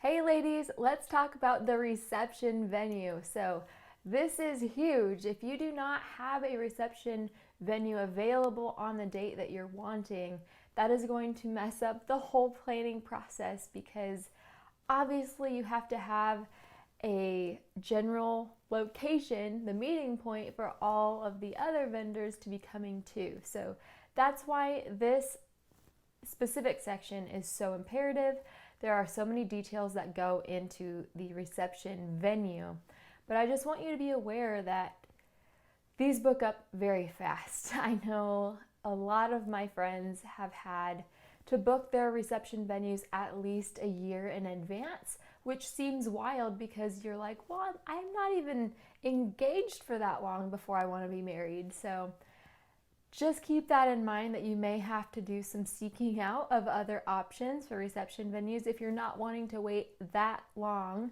Hey ladies, let's talk about the reception venue. So this is huge. If you do not have a reception venue available on the date that you're wanting, that is going to mess up the whole planning process because obviously you have to have a general location, the meeting point for all of the other vendors to be coming to. So that's why this specific section is so imperative. There are so many details that go into the reception venue, but I just want you to be aware that these book up very fast. I know a lot of my friends have had to book their reception venues at least a year in advance, which seems wild because you're like, well, I'm not even engaged for that long before I want to be married. So just keep that in mind that you may have to do some seeking out of other options for reception venues if you're not wanting to wait that long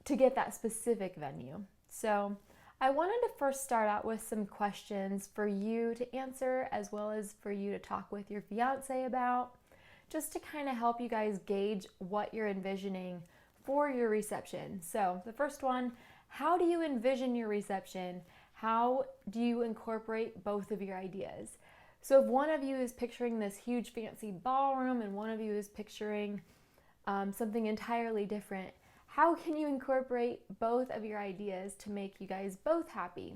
to get that specific venue. So I wanted to first start out with some questions for you to answer as well as for you to talk with your fiance about, just to kind of help you guys gauge what you're envisioning for your reception. So the first one, how do you envision your reception? How do you incorporate both of your ideas? So if one of you is picturing this huge fancy ballroom and one of you is picturing something entirely different, how can you incorporate both of your ideas to make you guys both happy?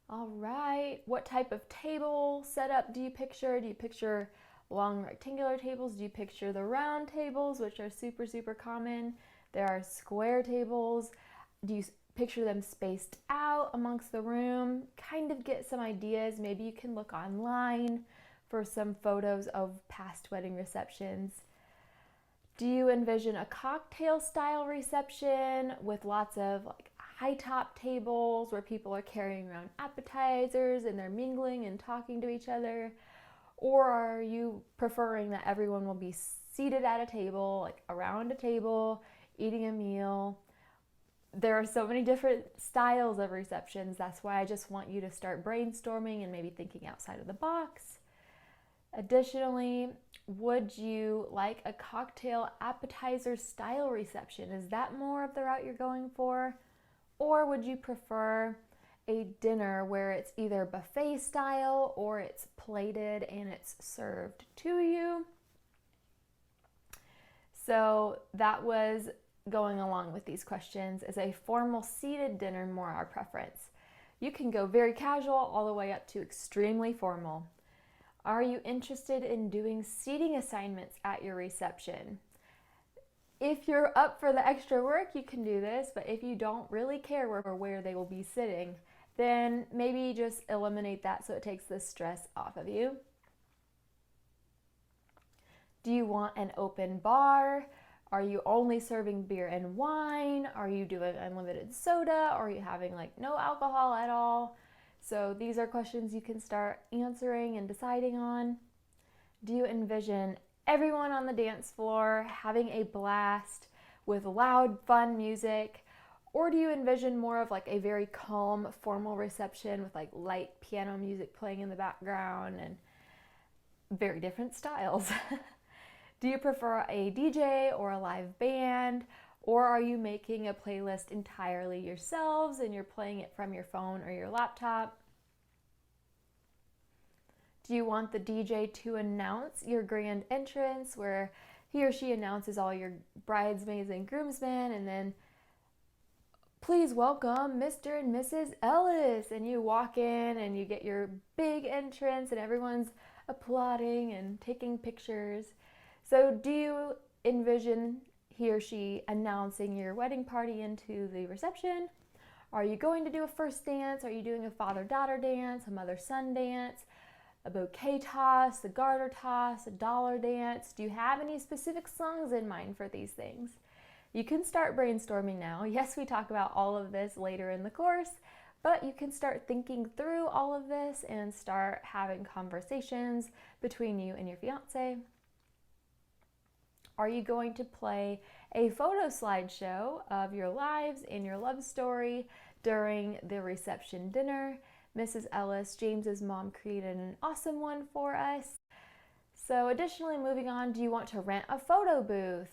All right, what type of table setup do you picture? Do you picture long rectangular tables? Do you picture the round tables, which are super, super common? There are square tables. Do you picture them spaced out amongst the room? Kind of get some ideas. Maybe you can look online for some photos of past wedding receptions. Do you envision a cocktail style reception with lots of like high top tables where people are carrying around appetizers and they're mingling and talking to each other? Or are you preferring that everyone will be seated at a table, like around a table, eating a meal? There are so many different styles of receptions. That's why I just want you to start brainstorming and maybe thinking outside of the box. Additionally, would you like a cocktail appetizer style reception? Is that more of the route you're going for? Or would you prefer a dinner where it's either buffet style or it's plated and it's served to you? So that was going along with these questions. Is a formal seated dinner more our preference? You can go very casual all the way up to extremely formal. Are you interested in doing seating assignments at your reception? If you're up for the extra work, you can do this, but if you don't really care where they will be sitting, then maybe just eliminate that so it takes the stress off of you. Do you want an open bar? Are you only serving beer and wine? Are you doing unlimited soda? Or are you having like no alcohol at all? So these are questions you can start answering and deciding on. Do you envision everyone on the dance floor having a blast with loud, fun music? Or do you envision more of like a very calm, formal reception with like light piano music playing in the background and very different styles? Do you prefer a DJ or a live band? Or are you making a playlist entirely yourselves and you're playing it from your phone or your laptop? Do you want the DJ to announce your grand entrance where he or she announces all your bridesmaids and groomsmen and then please welcome Mr. and Mrs. Ellis, and you walk in and you get your big entrance and everyone's applauding and taking pictures? So do you envision he or she announcing your wedding party into the reception? Are you going to do a first dance? Are you doing a father-daughter dance, a mother-son dance, a bouquet toss, a garter toss, a dollar dance? Do you have any specific songs in mind for these things? You can start brainstorming now. Yes, we talk about all of this later in the course, but you can start thinking through all of this and start having conversations between you and your fiance. Are you going to play a photo slideshow of your lives and your love story during the reception dinner? Mrs. Ellis, James's mom, created an awesome one for us. So additionally, moving on, do you want to rent a photo booth?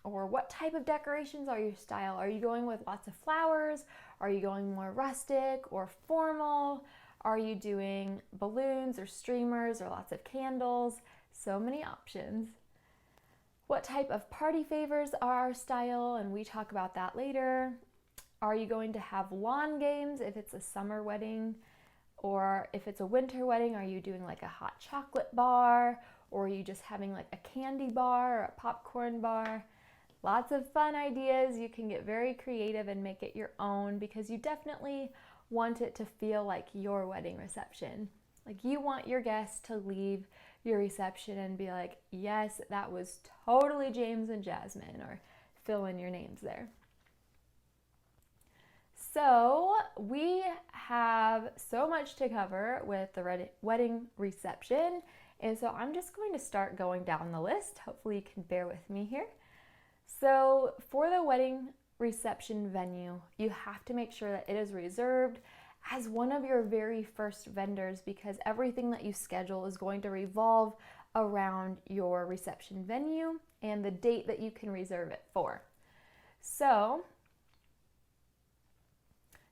Or what type of decorations are your style? Are you going with lots of flowers? Are you going more rustic or formal? Are you doing balloons or streamers or lots of candles? So many options. What type of party favors are our style? And we talk about that later. Are you going to have lawn games if it's a summer wedding? Or if it's a winter wedding, are you doing like a hot chocolate bar? Or are you just having like a candy bar or a popcorn bar? Lots of fun ideas. You can get very creative and make it your own because you definitely want it to feel like your wedding reception. Like you want your guests to leave your reception and be like, yes, that was totally James and Jasmine, or fill in your names there. So we have so much to cover with the wedding reception. And so I'm just going to start going down the list. Hopefully you can bear with me here. So for the wedding reception venue, you have to make sure that it is reserved as one of your very first vendors because everything that you schedule is going to revolve around your reception venue and the date that you can reserve it for. So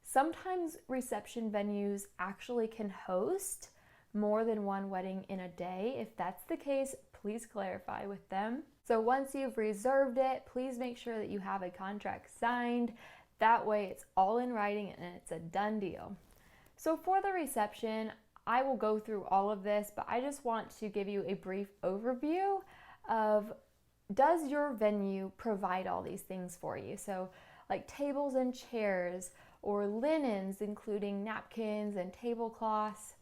sometimes reception venues actually can host more than one wedding in a day. If that's the case, please clarify with them. So once you've reserved it, please make sure that you have a contract signed. That way it's all in writing and it's a done deal. So for the reception, I will go through all of this, but I just want to give you a brief overview of, does your venue provide all these things for you? So like tables and chairs or linens, including napkins and tablecloths.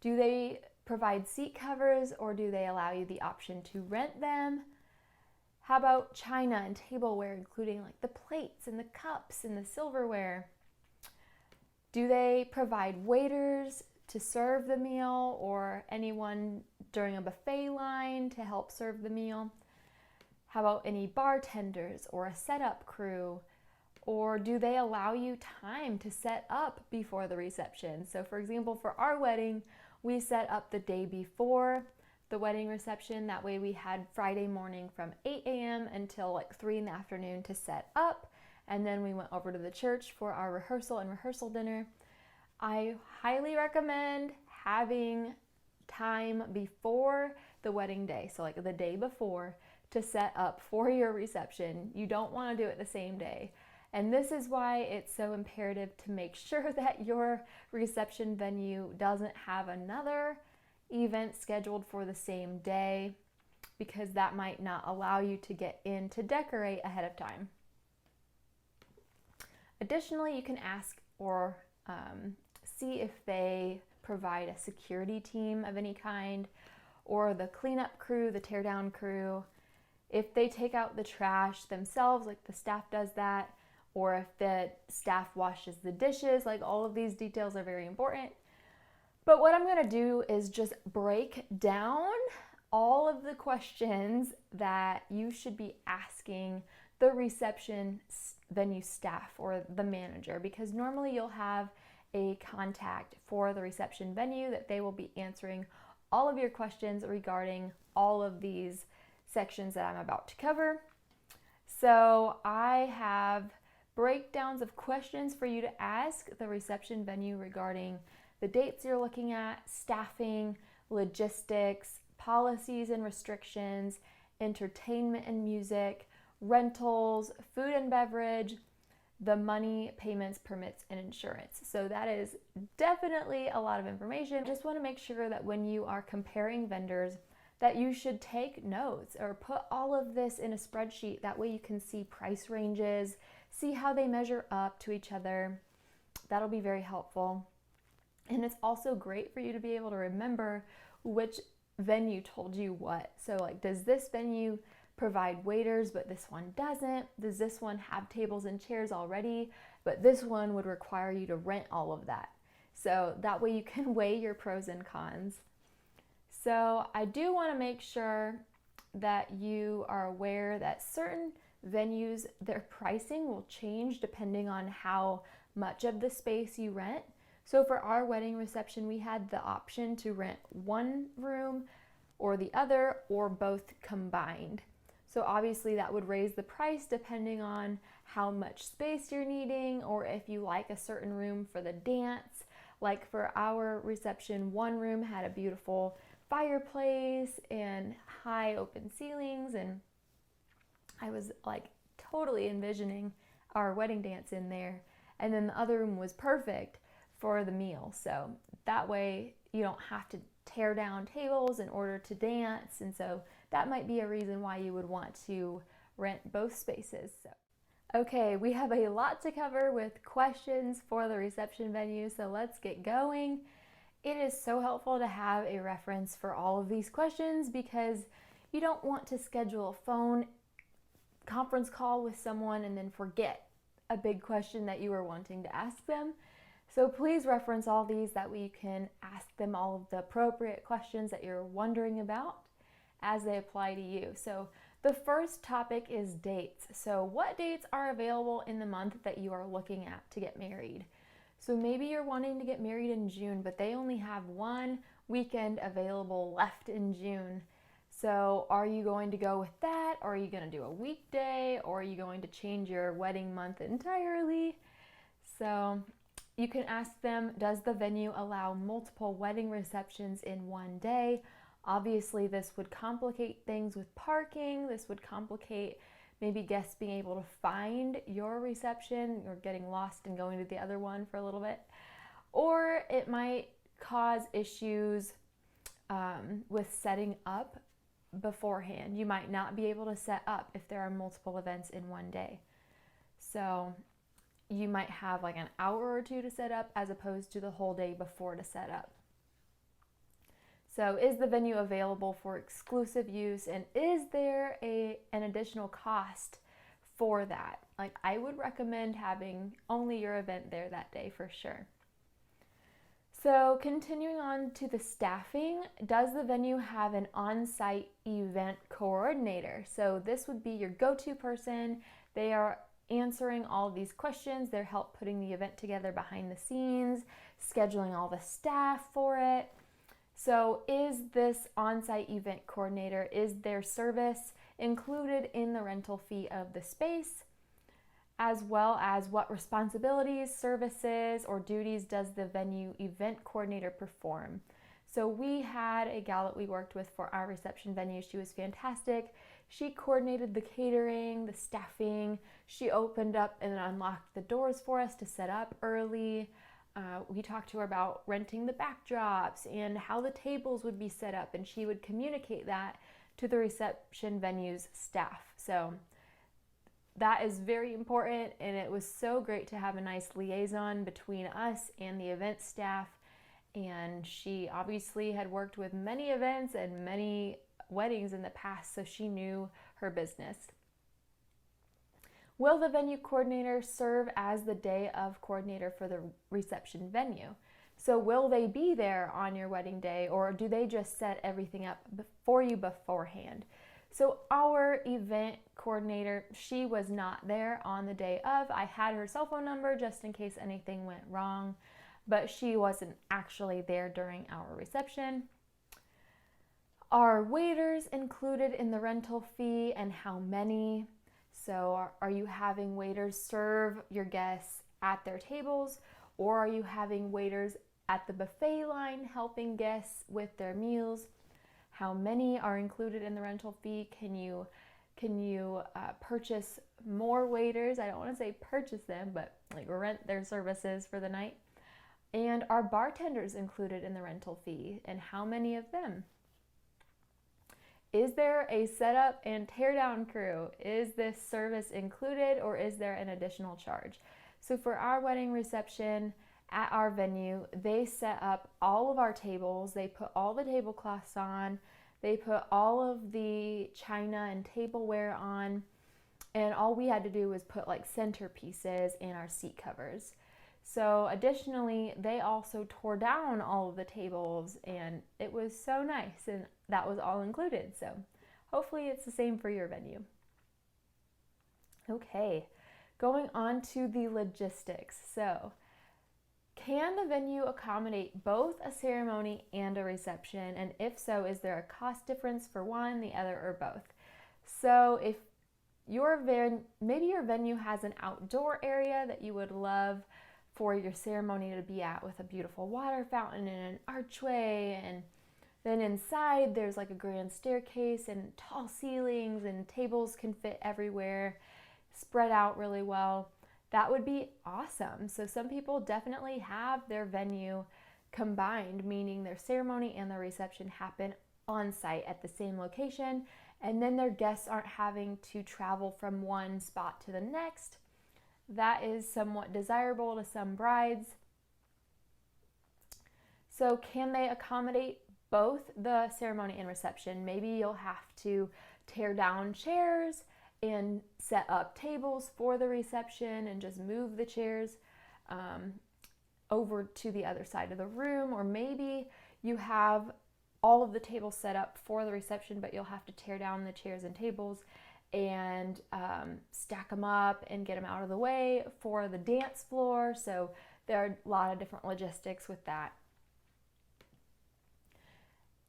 Do they provide seat covers or do they allow you the option to rent them? How about china and tableware, including like the plates and the cups and the silverware? Do they provide waiters to serve the meal or anyone during a buffet line to help serve the meal? How about any bartenders or a setup crew? Or do they allow you time to set up before the reception? So for example, for our wedding, we set up the day before the wedding reception. That way we had Friday morning from 8 a.m. until like 3 in the afternoon to set up. And then we went over to the church for our rehearsal and rehearsal dinner. I highly recommend having time before the wedding day, so like the day before, to set up for your reception. You don't want to do it the same day. And this is why it's so imperative to make sure that your reception venue doesn't have another event scheduled for the same day, because that might not allow you to get in to decorate ahead of time. Additionally, you can ask or see if they provide a security team of any kind, or the cleanup crew, the tear down crew. If they take out the trash themselves, like the staff does that, or if the staff washes the dishes, like all of these details are very important. But what I'm gonna do is just break down all of the questions that you should be asking the reception venue staff or the manager, because normally you'll have a contact for the reception venue that they will be answering all of your questions regarding all of these sections that I'm about to cover. So I have breakdowns of questions for you to ask the reception venue regarding the dates you're looking at, staffing, logistics, policies and restrictions, entertainment and music, rentals, food and beverage, the money, payments, permits, and insurance. So that is definitely a lot of information. Just want to make sure that when you are comparing vendors, that you should take notes or put all of this in a spreadsheet. That way you can see price ranges, see how they measure up to each other. That'll be very helpful. And it's also great for you to be able to remember which venue told you what. So like, does this venue provide waiters, but this one doesn't? Does this one have tables and chairs already, but this one would require you to rent all of that? So that way you can weigh your pros and cons. So I do want to make sure that you are aware that certain venues, their pricing will change depending on how much of the space you rent. So for our wedding reception, we had the option to rent one room or the other, or both combined. So obviously that would raise the price depending on how much space you're needing, or if you like a certain room for the dance. Like for our reception, one room had a beautiful fireplace and high open ceilings, and I was like totally envisioning our wedding dance in there. And then the other room was perfect for the meal. So that way you don't have to tear down tables in order to dance. And so that might be a reason why you would want to rent both spaces. Okay, we have a lot to cover with questions for the reception venue, so let's get going. It is so helpful to have a reference for all of these questions because you don't want to schedule a phone conference call with someone and then forget a big question that you were wanting to ask them. So please reference all these, that way you can ask them all of the appropriate questions that you're wondering about as they apply to you. So the first topic is dates. So what dates are available in the month that you are looking at to get married? So maybe you're wanting to get married in June, but they only have one weekend available left in June. So are you going to go with that? Or are you going to do a weekday? Or are you going to change your wedding month entirely? So you can ask them, does the venue allow multiple wedding receptions in one day? Obviously, this would complicate things with parking. This would complicate maybe guests being able to find your reception or getting lost and going to the other one for a little bit. Or it might cause issues with setting up beforehand. You might not be able to set up if there are multiple events in one day. So you might have like an hour or two to set up as opposed to the whole day before to set up. So is the venue available for exclusive use, and is there an additional cost for that? Like, I would recommend having only your event there that day for sure. So continuing on to the staffing, does the venue have an on-site event coordinator? So this would be your go-to person. They are answering all of these questions. They're help putting the event together behind the scenes, scheduling all the staff for it. So is this on-site event coordinator, is their service included in the rental fee of the space? As well as what responsibilities, services, or duties does the venue event coordinator perform? So we had a gal that we worked with for our reception venue. She was fantastic. She coordinated the catering, the staffing. She opened up and unlocked the doors for us to set up early. We talked to her about renting the backdrops and how the tables would be set up, and she would communicate that to the reception venue's staff. So that is very important, and it was so great to have a nice liaison between us and the event staff. And she obviously had worked with many events and many weddings in the past, so she knew her business. Will the venue coordinator serve as the day of coordinator for the reception venue? So will they be there on your wedding day, or do they just set everything up for you beforehand? So our event coordinator, she was not there on the day of. I had her cell phone number just in case anything went wrong, but she wasn't actually there during our reception. Are waiters included in the rental fee, and how many? So are you having waiters serve your guests at their tables, or are you having waiters at the buffet line helping guests with their meals? How many are included in the rental fee? Can you purchase more waiters? I don't want to say purchase them, but like rent their services for the night. And are bartenders included in the rental fee, and how many of them? Is there a setup and teardown crew? Is this service included, or is there an additional charge? So for our wedding reception at our venue, they set up all of our tables. They put all the tablecloths on. They put all of the china and tableware on. And all we had to do was put like centerpieces in our seat covers. So additionally, they also tore down all of the tables, and it was so nice, and that was all included. So hopefully it's the same for your venue. Okay, going on to the logistics. So can the venue accommodate both a ceremony and a reception? And if so, is there a cost difference for one, the other, or both? So if maybe your venue has an outdoor area that you would love for your ceremony to be at, with a beautiful water fountain and an archway, and then inside there's like a grand staircase and tall ceilings and tables can fit everywhere, spread out really well, that would be awesome. So some people definitely have their venue combined, meaning their ceremony and their reception happen on site at the same location, and then their guests aren't having to travel from one spot to the next. That is somewhat desirable to some brides. So can they accommodate both the ceremony and reception? Maybe you'll have to tear down chairs and set up tables for the reception and just move the chairs over to the other side of the room. Or maybe you have all of the tables set up for the reception, but you'll have to tear down the chairs and tables and stack them up and get them out of the way for the dance floor. So there are a lot of different logistics with that.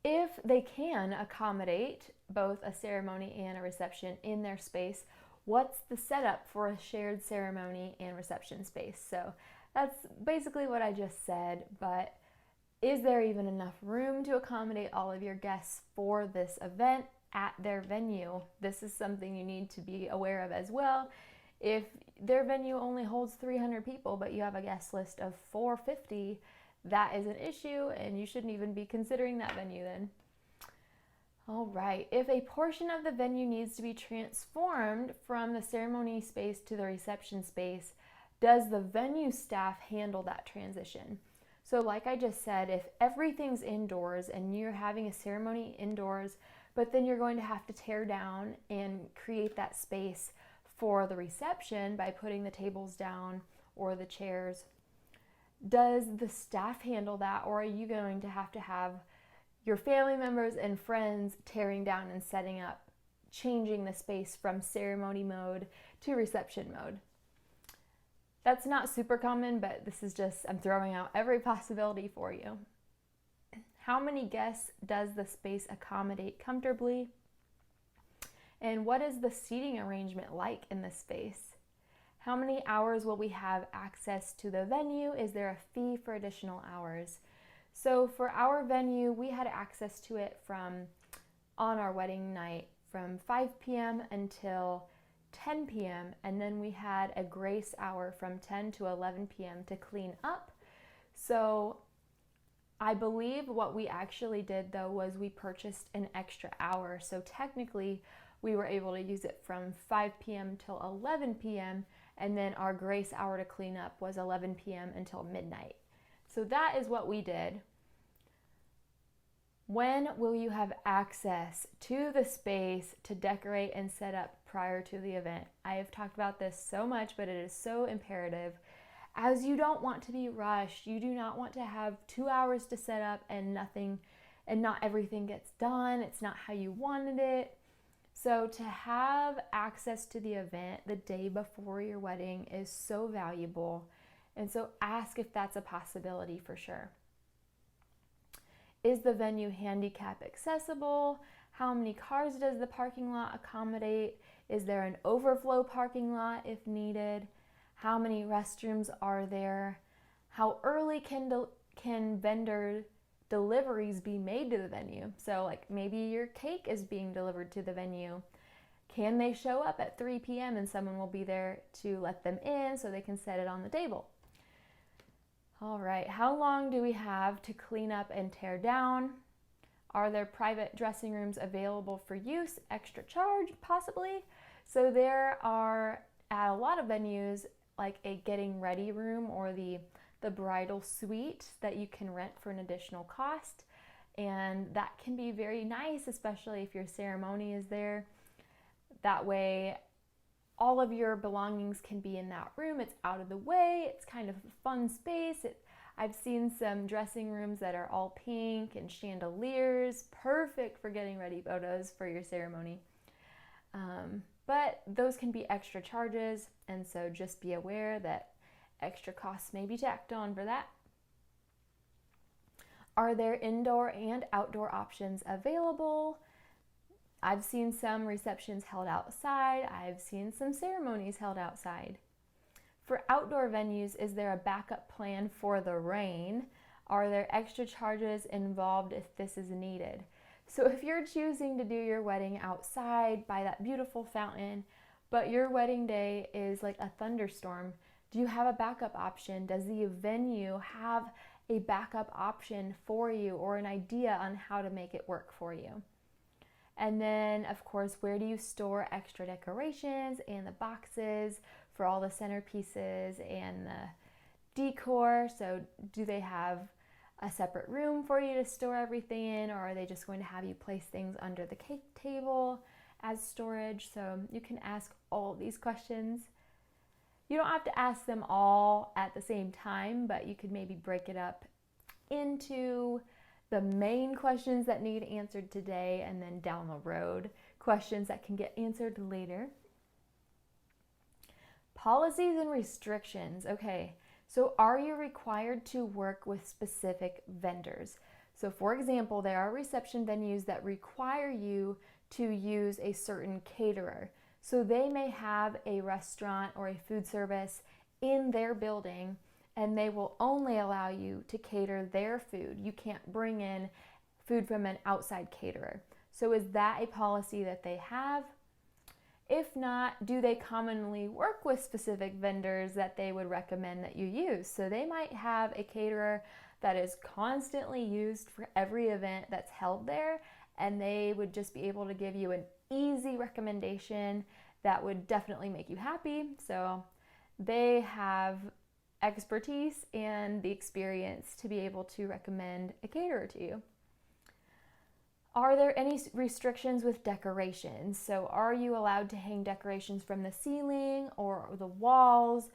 If they can accommodate both a ceremony and a reception in their space, what's the setup for a shared ceremony and reception space? So that's basically what I just said, but is there even enough room to accommodate all of your guests for this event at their venue? This is something you need to be aware of as well. If their venue only holds 300 people, but you have a guest list of 450, that is an issue, and you shouldn't even be considering that venue then. All right, if a portion of the venue needs to be transformed from the ceremony space to the reception space, does the venue staff handle that transition? So like I just said, if everything's indoors and you're having a ceremony indoors, but then you're going to have to tear down and create that space for the reception by putting the tables down or the chairs, does the staff handle that, or are you going to have your family members and friends tearing down and setting up, changing the space from ceremony mode to reception mode? That's not super common, but this is just, I'm throwing out every possibility for you. How many guests does the space accommodate comfortably? And what is the seating arrangement like in the space? How many hours will we have access to the venue? Is there a fee for additional hours? So for our venue, we had access to it on our wedding night from 5 p.m. until 10 p.m. and then we had a grace hour from 10 to 11 p.m. to clean up. So I believe what we actually did though was we purchased an extra hour. So technically we were able to use it from 5 p.m. till 11 p.m. and then our grace hour to clean up was 11 p.m. until midnight. So that is what we did. When will you have access to the space to decorate and set up prior to the event? I have talked about this so much, but it is so imperative, as you don't want to be rushed. You do not want to have 2 hours to set up and not everything gets done. It's not how you wanted it. So to have access to the event the day before your wedding is so valuable. And so ask if that's a possibility for sure. Is the venue handicap accessible? How many cars does the parking lot accommodate? Is there an overflow parking lot if needed? How many restrooms are there? How early can vendor deliveries be made to the venue? So like maybe your cake is being delivered to the venue. Can they show up at 3 p.m. and someone will be there to let them in so they can set it on the table? All right, how long do we have to clean up and tear down? Are there private dressing rooms available for use? Extra charge, possibly. So there are, at a lot of venues, like a getting ready room or the bridal suite that you can rent for an additional cost. And that can be very nice, especially if your ceremony is there. That way, all of your belongings can be in that room. It's out of the way. It's kind of a fun space. I've seen some dressing rooms that are all pink and chandeliers, perfect for getting ready photos for your ceremony. But those can be extra charges, and so just be aware that extra costs may be tacked on for that. Are there indoor and outdoor options available? I've seen some receptions held outside. I've seen some ceremonies held outside. For outdoor venues, is there a backup plan for the rain? Are there extra charges involved if this is needed? So if you're choosing to do your wedding outside by that beautiful fountain, but your wedding day is like a thunderstorm, do you have a backup option? Does the venue have a backup option for you or an idea on how to make it work for you? And then, of course, where do you store extra decorations and the boxes for all the centerpieces and the decor? So do they have a separate room for you to store everything in, or are they just going to have you place things under the cake table as storage? So you can ask all of these questions. You don't have to ask them all at the same time, but you could maybe break it up into the main questions that need answered today, and then down the road, questions that can get answered later. Policies and restrictions. Okay, so are you required to work with specific vendors? So for example, there are reception venues that require you to use a certain caterer. So they may have a restaurant or a food service in their building, and they will only allow you to cater their food. You can't bring in food from an outside caterer. So is that a policy that they have? If not, do they commonly work with specific vendors that they would recommend that you use? So they might have a caterer that is constantly used for every event that's held there, and they would just be able to give you an easy recommendation that would definitely make you happy. So they have expertise and the experience to be able to recommend a caterer to you. Are there any restrictions with decorations? So are you allowed to hang decorations from the ceiling or the walls?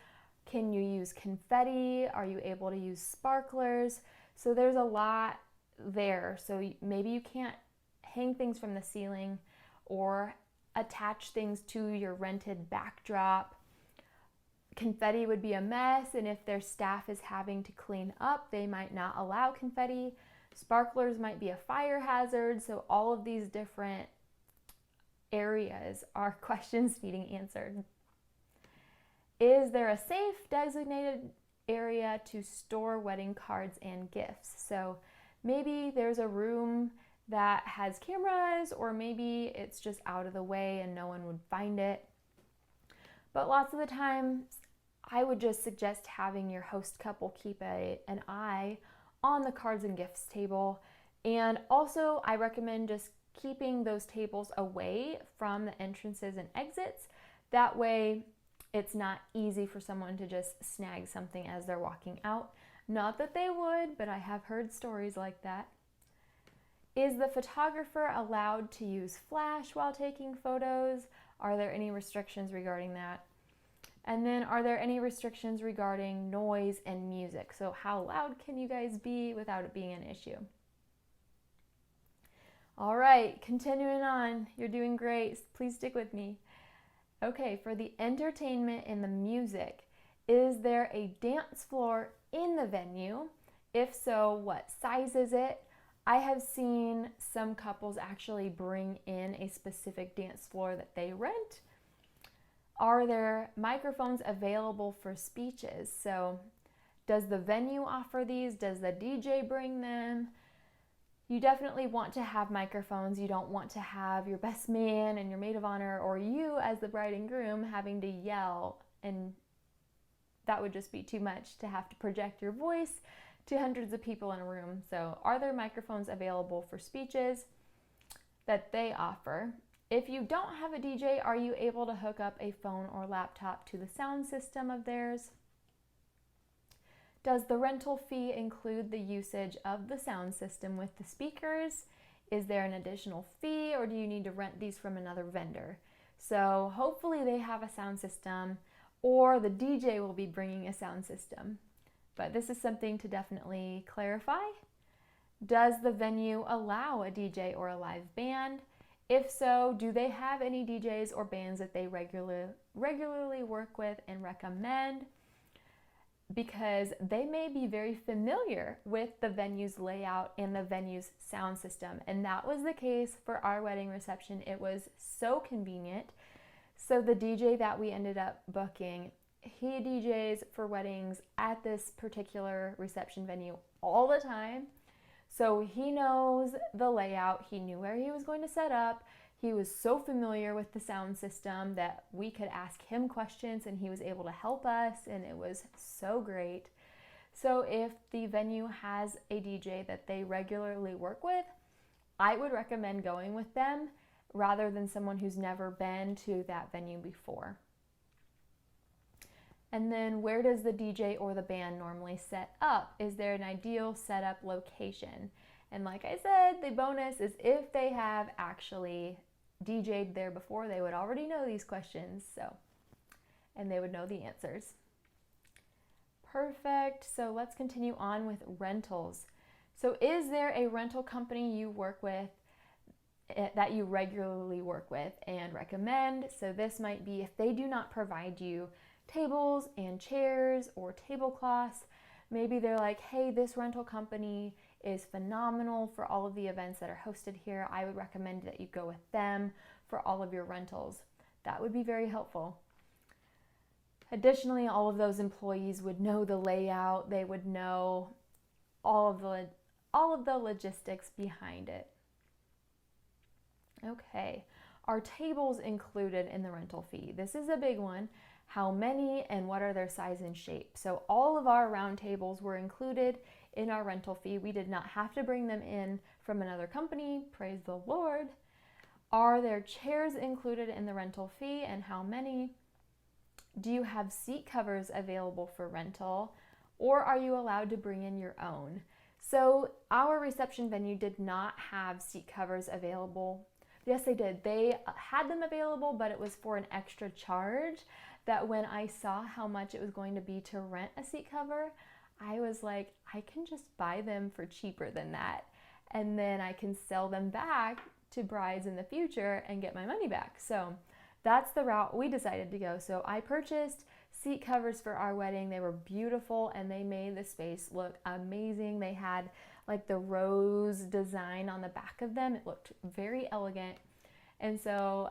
Can you use confetti? Are you able to use sparklers? So there's a lot there. So maybe you can't hang things from the ceiling or attach things to your rented backdrop. Confetti would be a mess, and if their staff is having to clean up, they might not allow confetti. Sparklers might be a fire hazard. So all of these different areas are questions needing answered. Is there a safe designated area to store wedding cards and gifts? So maybe there's a room that has cameras, or maybe it's just out of the way and no one would find it. But lots of the time, I would just suggest having your host couple keep an eye on the cards and gifts table. And also, I recommend just keeping those tables away from the entrances and exits. That way, it's not easy for someone to just snag something as they're walking out. Not that they would, but I have heard stories like that. Is the photographer allowed to use flash while taking photos? Are there any restrictions regarding that? And then are there any restrictions regarding noise and music? So how loud can you guys be without it being an issue? All right, continuing on. You're doing great. Please stick with me. Okay, for the entertainment and the music, is there a dance floor in the venue? If so, what size is it? I have seen some couples actually bring in a specific dance floor that they rent. Are there microphones available for speeches? So does the venue offer these? Does the DJ bring them? You definitely want to have microphones. You don't want to have your best man and your maid of honor, or you as the bride and groom, having to yell, and that would just be too much to have to project your voice to hundreds of people in a room. So are there microphones available for speeches that they offer? If you don't have a DJ, are you able to hook up a phone or laptop to the sound system of theirs? Does the rental fee include the usage of the sound system with the speakers? Is there an additional fee, or do you need to rent these from another vendor? So hopefully they have a sound system, or the DJ will be bringing a sound system. But this is something to definitely clarify. Does the venue allow a DJ or a live band? If so, do they have any DJs or bands that they regularly work with and recommend? because they may be very familiar with the venue's layout and the venue's sound system. And that was the case for our wedding reception. It was so convenient. So the DJ that we ended up booking, he DJs for weddings at this particular reception venue all the time. So he knows the layout. He knew where he was going to set up. He was so familiar with the sound system that we could ask him questions and he was able to help us, and it was so great. So if the venue has a DJ that they regularly work with, I would recommend going with them rather than someone who's never been to that venue before. And then where does the DJ or the band normally set up? Is there an ideal setup location? And like I said, the bonus is if they have actually DJ'd there before, they would already know these questions, and they would know the answers. Perfect. So let's continue on with rentals. So is there a rental company you work with that you regularly work with and recommend? So this might be if they do not provide you tables and chairs or tablecloths. Maybe they're like, hey, this rental company is phenomenal for all of the events that are hosted here. I would recommend that you go with them for all of your rentals. That would be very helpful. Additionally, all of those employees would know the layout. They would know all of the logistics behind it. Okay, are tables included in the rental fee? This is a big one. How many and what are their size and shape? So all of our round tables were included in our rental fee. We did not have to bring them in from another company. Praise the Lord. Are there chairs included in the rental fee, and how many? Do you have seat covers available for rental, or are you allowed to bring in your own? So our reception venue did not have seat covers available. Yes, they did. They had them available, but it was for an extra charge. That when I saw how much it was going to be to rent a seat cover, I was like, I can just buy them for cheaper than that. And then I can sell them back to brides in the future and get my money back. So that's the route we decided to go. So I purchased seat covers for our wedding. They were beautiful and they made the space look amazing. They had like the rose design on the back of them. It looked very elegant. And so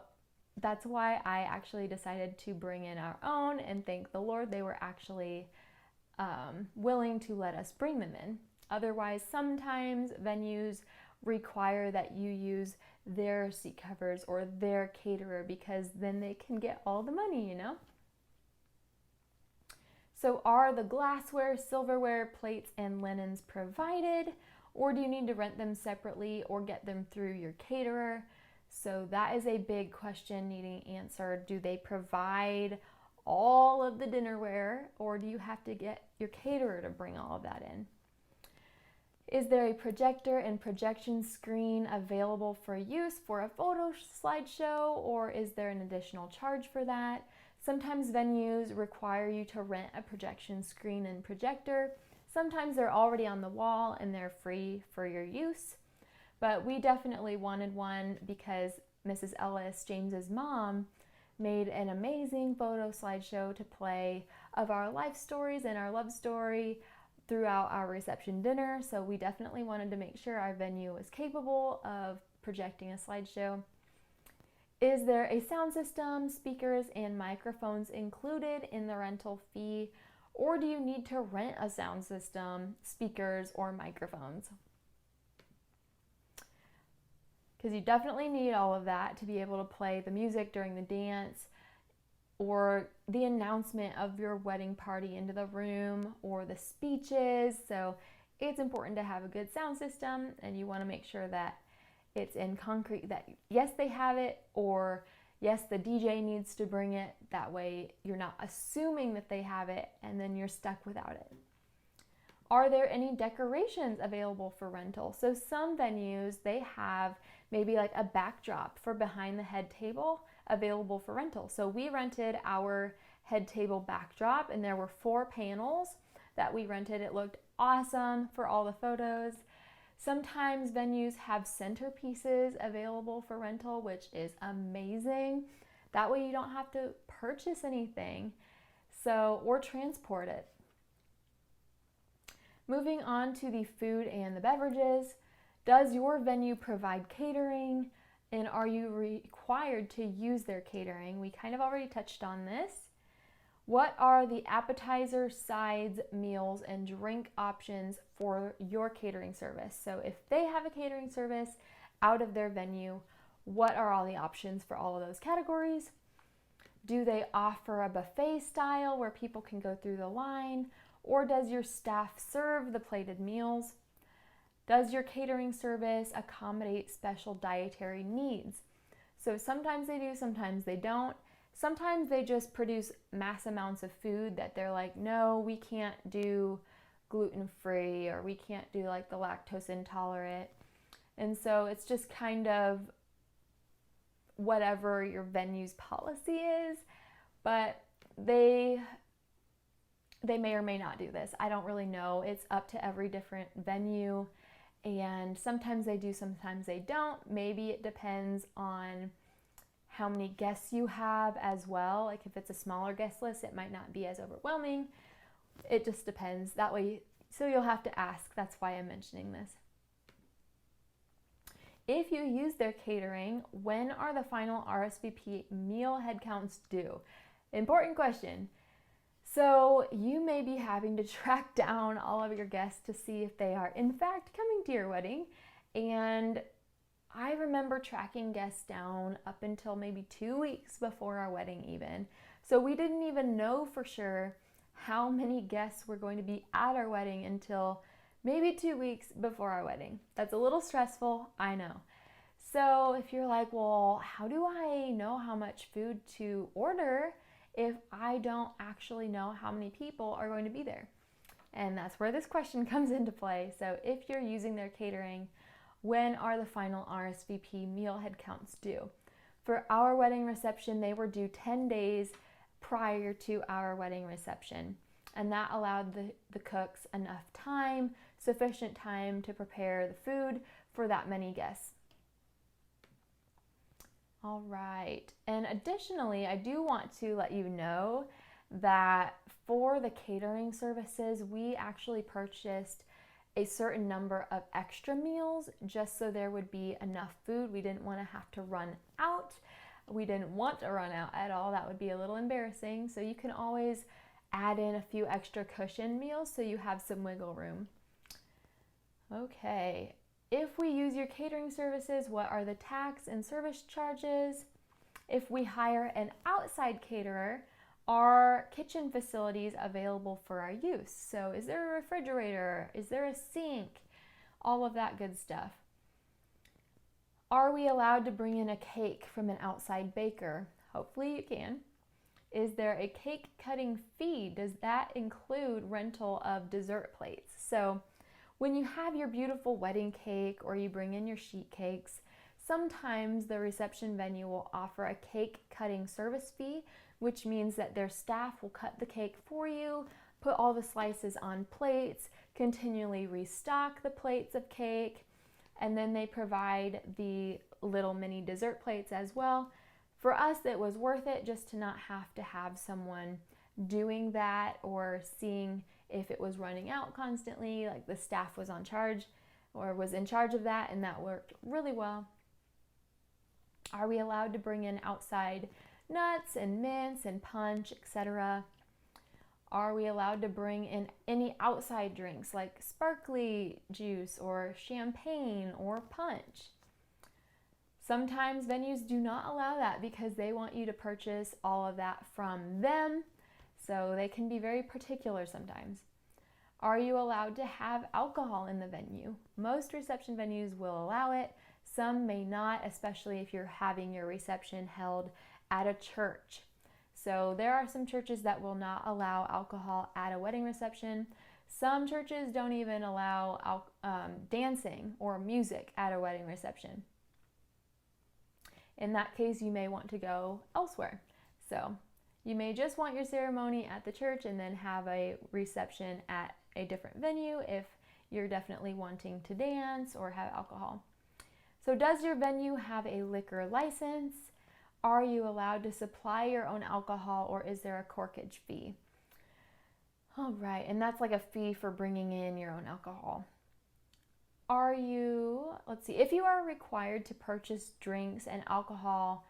that's why I actually decided to bring in our own, and thank the Lord they were actually willing to let us bring them in. Otherwise, sometimes venues require that you use their seat covers or their caterer because then they can get all the money, you know? So are the glassware, silverware, plates, and linens provided, or do you need to rent them separately or get them through your caterer? So that is a big question needing answered. Do they provide all of the dinnerware, or do you have to get your caterer to bring all of that in? Is there a projector and projection screen available for use for a photo slideshow, or is there an additional charge for that? Sometimes venues require you to rent a projection screen and projector. Sometimes they're already on the wall and they're free for your use. But we definitely wanted one because Mrs. Ellis, James's mom, made an amazing photo slideshow to play of our life stories and our love story throughout our reception dinner. So we definitely wanted to make sure our venue was capable of projecting a slideshow. Is there a sound system, speakers, and microphones included in the rental fee, or do you need to rent a sound system, speakers, or microphones? Because you definitely need all of that to be able to play the music during the dance or the announcement of your wedding party into the room or the speeches. So it's important to have a good sound system, and you want to make sure that it's in concrete that yes, they have it, or yes, the DJ needs to bring it. That way you're not assuming that they have it and then you're stuck without it. Are there any decorations available for rental? So some venues, they have maybe like a backdrop for behind the head table available for rental. So we rented our head table backdrop, and there were 4 panels that we rented. It looked awesome for all the photos. Sometimes venues have centerpieces available for rental, which is amazing. That way you don't have to purchase anything, or transport it. Moving on to the food and the beverages. Does your venue provide catering, and are you required to use their catering? We kind of already touched on this. What are the appetizer, sides, meals, and drink options for your catering service? So if they have a catering service out of their venue, what are all the options for all of those categories? Do they offer a buffet style where people can go through the line, or does your staff serve the plated meals? Does your catering service accommodate special dietary needs? So sometimes they do, sometimes they don't. Sometimes they just produce mass amounts of food that they're like, no, we can't do gluten-free, or we can't do like the lactose intolerant. And so it's just kind of whatever your venue's policy is, but they may or may not do this. I don't really know. It's up to every different venue, and sometimes they do, sometimes they don't. Maybe it depends on how many guests you have as well. Like if it's a smaller guest list, it might not be as overwhelming. It just depends. That way, so you'll have to ask. That's why I'm mentioning this. If you use their catering, when are the final Rsvp meal headcounts due? Important question. So you may be having to track down all of your guests to see if they are in fact coming to your wedding. And I remember tracking guests down up until maybe 2 weeks before our wedding even. So we didn't even know for sure how many guests were going to be at our wedding until maybe 2 weeks before our wedding. That's a little stressful, I know. So if you're like, well, how do I know how much food to order if I don't actually know how many people are going to be there? And that's where this question comes into play. So if you're using their catering, when are the final Rsvp meal headcounts due? For our wedding reception, they were due 10 days prior to our wedding reception. And that allowed the cooks enough time, sufficient time to prepare the food for that many guests. All right. And additionally, I do want to let you know that for the catering services, we actually purchased a certain number of extra meals just so there would be enough food. We didn't want to have to run out. We didn't want to run out at all. That would be a little embarrassing. So you can always add in a few extra cushion meals so you have some wiggle room. Okay. If we use your catering services, what are the tax and service charges? If we hire an outside caterer, are kitchen facilities available for our use? So is there a refrigerator? Is there a sink? All of that good stuff. Are we allowed to bring in a cake from an outside baker? Hopefully you can. Is there a cake cutting fee? Does that include rental of dessert plates? So when you have your beautiful wedding cake or you bring in your sheet cakes, sometimes the reception venue will offer a cake cutting service fee, which means that their staff will cut the cake for you, put all the slices on plates, continually restock the plates of cake, and then they provide the little mini dessert plates as well. For us, it was worth it just to not have to have someone doing that or seeing if it was running out constantly. Like the staff was on charge or was in charge of that, and that worked really well. Are we allowed to bring in outside nuts and mints and punch, etc.? Are we allowed to bring in any outside drinks like sparkly juice or champagne or punch? Sometimes venues do not allow that because they want you to purchase all of that from them, so they can be very particular sometimes. Are you allowed to have alcohol in the venue? Most reception venues will allow it. Some may not, especially if you're having your reception held at a church. So there are some churches that will not allow alcohol at a wedding reception. Some churches don't even allow dancing or music at a wedding reception. In that case, you may want to go elsewhere. So you may just want your ceremony at the church and then have a reception at a different venue if you're definitely wanting to dance or have alcohol. So does your venue have a liquor license? Are you allowed to supply your own alcohol, or is there a corkage fee? All right, and that's like a fee for bringing in your own alcohol. Let's see, if you are required to purchase drinks and alcohol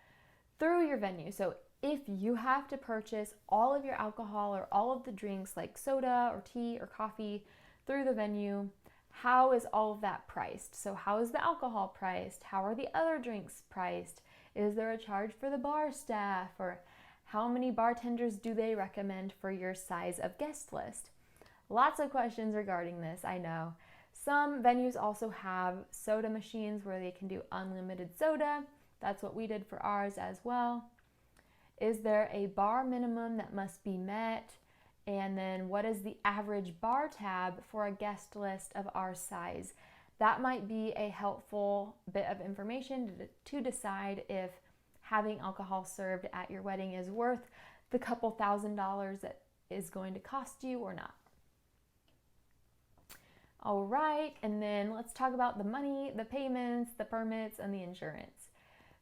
through your venue, so if you have to purchase all of your alcohol or all of the drinks like soda or tea or coffee through the venue, how is all of that priced? So how is the alcohol priced? How are the other drinks priced? Is there a charge for the bar staff? Or how many bartenders do they recommend for your size of guest list? Lots of questions regarding this, I know. Some venues also have soda machines where they can do unlimited soda. That's what we did for ours as well. Is there a bar minimum that must be met? And then what is the average bar tab for a guest list of our size? That might be a helpful bit of information to decide if having alcohol served at your wedding is worth the couple $1,000s that is going to cost you or not. All right, and then let's talk about the money, the payments, the permits, and the insurance.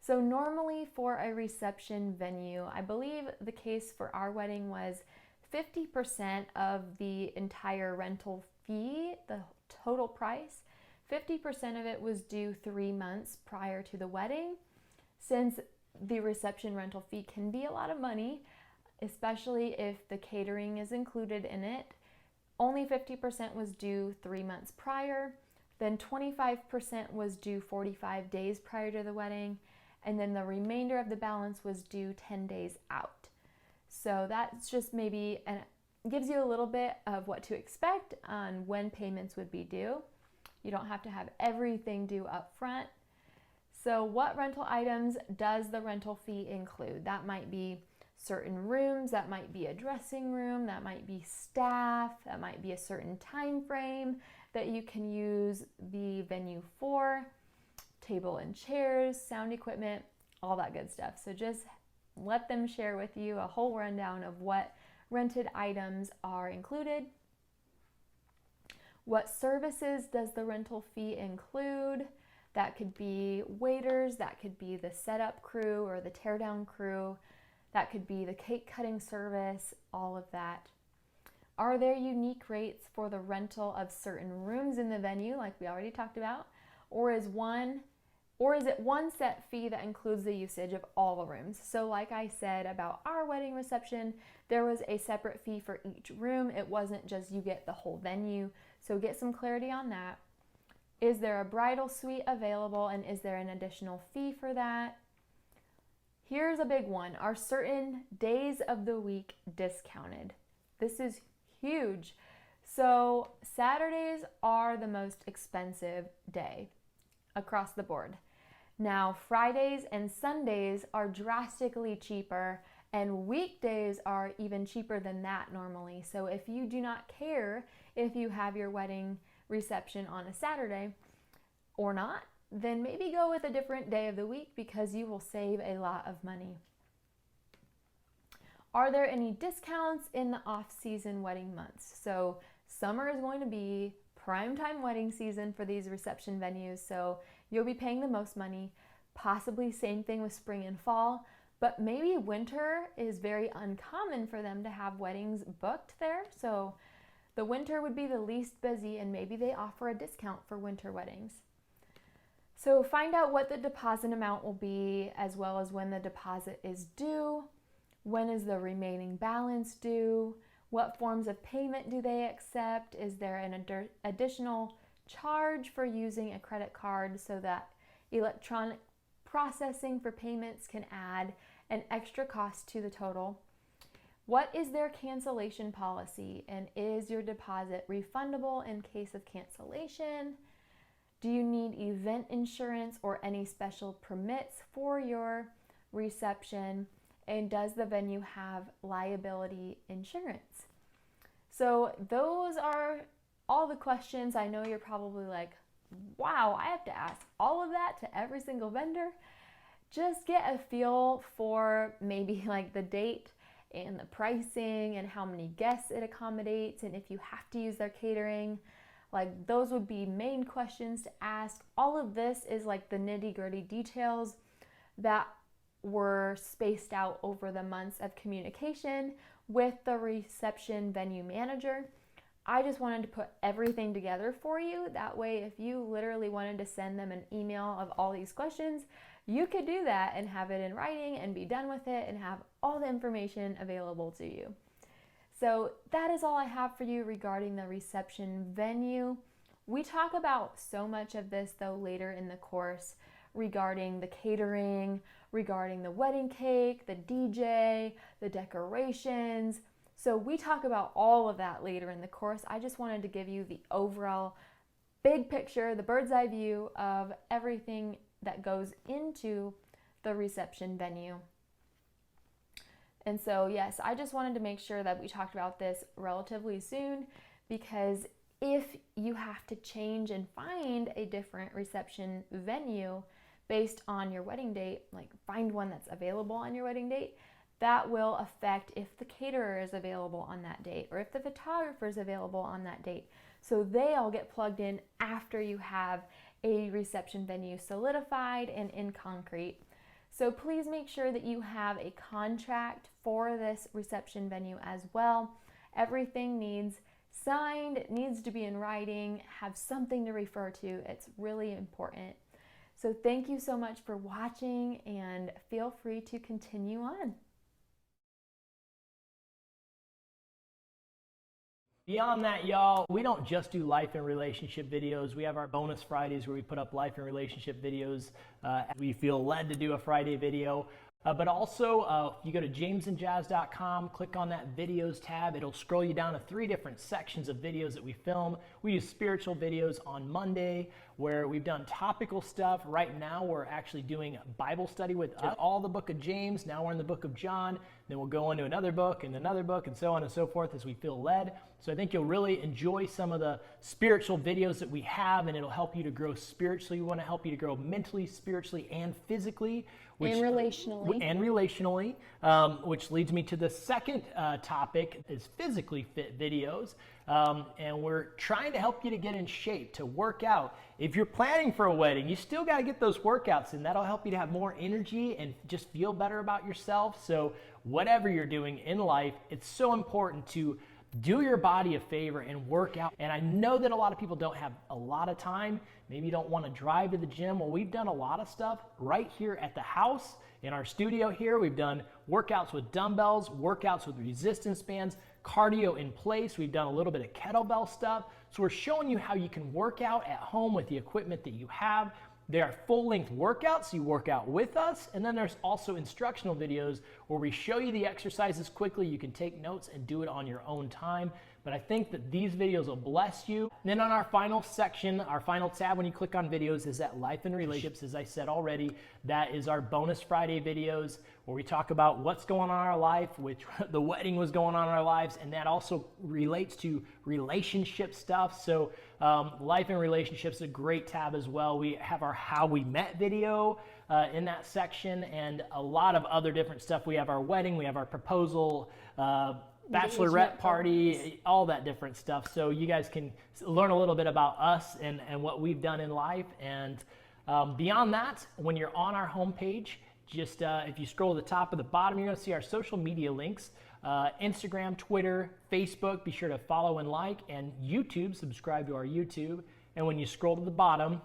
So normally for a reception venue, I believe the case for our wedding was 50% of the entire rental fee, the total price, 50% of it was due 3 months prior to the wedding. Since the reception rental fee can be a lot of money, especially if the catering is included in it, only 50% was due 3 months prior, then 25% was due 45 days prior to the wedding, and then the remainder of the balance was due 10 days out. So that's just maybe, and it gives you a little bit of what to expect on when payments would be due. You don't have to have everything due up front. So what rental items does the rental fee include? That might be certain rooms, that might be a dressing room, that might be staff, that might be a certain time frame that you can use the venue for, table and chairs, sound equipment, all that good stuff. So just let them share with you a whole rundown of what rented items are included. What services does the rental fee include? That could be waiters, that could be the setup crew or the teardown crew, that could be the cake cutting service, all of that. Are there unique rates for the rental of certain rooms in the venue, like we already talked about? Or is it one set fee that includes the usage of all the rooms? So like I said about our wedding reception, there was a separate fee for each room. It wasn't just you get the whole venue. So get some clarity on that. Is there a bridal suite available, and is there an additional fee for that? Here's a big one. Are certain days of the week discounted? This is huge. So Saturdays are the most expensive day across the board. Now, Fridays and Sundays are drastically cheaper, and weekdays are even cheaper than that normally. So if you do not care if you have your wedding reception on a Saturday or not, then maybe go with a different day of the week because you will save a lot of money. Are there any discounts in the off-season wedding months? So summer is going to be primetime wedding season for these reception venues, so you'll be paying the most money. Possibly same thing with spring and fall, but maybe winter is very uncommon for them to have weddings booked there. So the winter would be the least busy, and maybe they offer a discount for winter weddings. So find out what the deposit amount will be, as well as when the deposit is due. When is the remaining balance due? What forms of payment do they accept? Is there an additional charge for using a credit card so that electronic processing for payments can add an extra cost to the total? What is their cancellation policy, and is your deposit refundable in case of cancellation? Do you need event insurance or any special permits for your reception? And does the venue have liability insurance? So those are all the questions. I know you're probably like, wow, I have to ask all of that to every single vendor. Just get a feel for maybe like the date and the pricing and how many guests it accommodates, and if you have to use their catering. Like, those would be main questions to ask. All of this is like the nitty-gritty details that were spaced out over the months of communication with the reception venue manager. I just wanted to put everything together for you. That way, if you literally wanted to send them an email of all these questions, you could do that and have it in writing and be done with it and have all the information available to you. So that is all I have for you regarding the reception venue. We talk about so much of this though later in the course regarding the catering, regarding the wedding cake, the DJ, the decorations. So we talk about all of that later in the course. I just wanted to give you the overall big picture, the bird's eye view of everything that goes into the reception venue. And so yes, I just wanted to make sure that we talked about this relatively soon, because if you have to change and find a different reception venue based on your wedding date, like find one that's available on your wedding date, that will affect if the caterer is available on that date or if the photographer is available on that date. So they all get plugged in after you have a reception venue solidified and in concrete. So please make sure that you have a contract for this reception venue as well. Everything needs signed, it needs to be in writing, have something to refer to. It's really important. So thank you so much for watching, and feel free to continue on. Beyond that, y'all, we don't just do life and relationship videos. We have our bonus Fridays where we put up life and relationship videos. We feel led to do a Friday video. But also, if you go to jamesandjazz.com, click on that videos tab, it'll scroll you down to 3 different sections of videos that we film. We do spiritual videos on Monday, where we've done topical stuff. Right now, we're actually doing Bible study with all the book of James. Now we're in the book of John. Then we'll go into another book, and so on and so forth as we feel led. So I think you'll really enjoy some of the spiritual videos that we have, and it'll help you to grow spiritually. We want to help you to grow mentally, spiritually, and physically. And relationally. Which leads me to the second topic, is physically fit videos. And we're trying to help you to get in shape, to work out. If you're planning for a wedding, you still got to get those workouts in. That'll help you to have more energy and just feel better about yourself. So whatever you're doing in life, it's so important to do your body a favor and work out. And I know that a lot of people don't have a lot of time. Maybe you don't want to drive to the gym. Well, we've done a lot of stuff right here at the house in our studio here. We've done workouts with dumbbells, workouts with resistance bands, cardio in place. We've done a little bit of kettlebell stuff. So we're showing you how you can work out at home with the equipment that you have. They are full-length workouts, so you work out with us. And then there's also instructional videos where we show you the exercises quickly. You can take notes and do it on your own time. But I think that these videos will bless you. And then on our final section, our final tab when you click on videos is that life and relationships. As I said already, that is our bonus Friday videos where we talk about what's going on in our life, which the wedding was going on in our lives, and that also relates to relationship stuff. So life and relationships is a great tab as well. We have our how we met video in that section, and a lot of other different stuff. We have our wedding, we have our proposal, bachelorette party, all that different stuff. So you guys can learn a little bit about us and what we've done in life. And beyond that, when you're on our homepage, just if you scroll to the top of the bottom, you're going to see our social media links. Instagram, Twitter, Facebook, be sure to follow and like, and YouTube, subscribe to our YouTube. And when you scroll to the bottom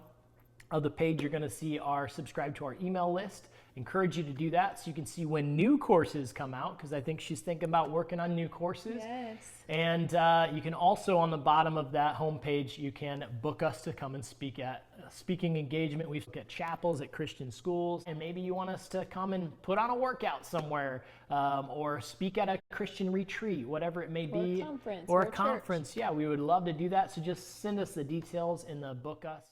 of the page, you're going to see our subscribe to our email list. Encourage you to do that so you can see when new courses come out, because I think she's thinking about working on new courses. Yes. And you can also, on the bottom of that homepage, you can book us to come and speak at speaking engagement. We look at chapels at Christian schools, and maybe you want us to come and put on a workout somewhere, or speak at a Christian retreat, whatever it may be, or a conference. Yeah, we would love to do that. So just send us the details in the book us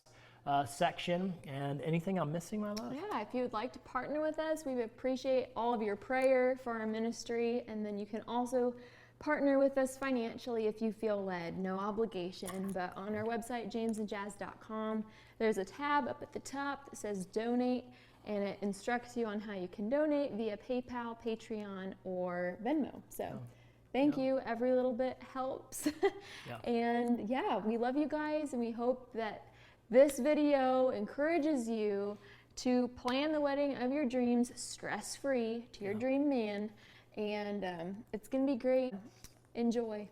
section. And anything I'm missing, my love? Yeah, if you would like to partner with us, we would appreciate all of your prayer for our ministry. And then you can also partner with us financially if you feel led. No obligation, but on our website, jamesandjazz.com, there's a tab up at the top that says donate, and it instructs you on how you can donate via PayPal, Patreon, or Venmo. So thank you. Every little bit helps. And yeah, we love you guys, and we hope that this video encourages you to plan the wedding of your dreams stress-free to your dream man. And it's going to be great. Enjoy.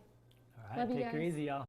All right, Love you take her guys. easy, y'all.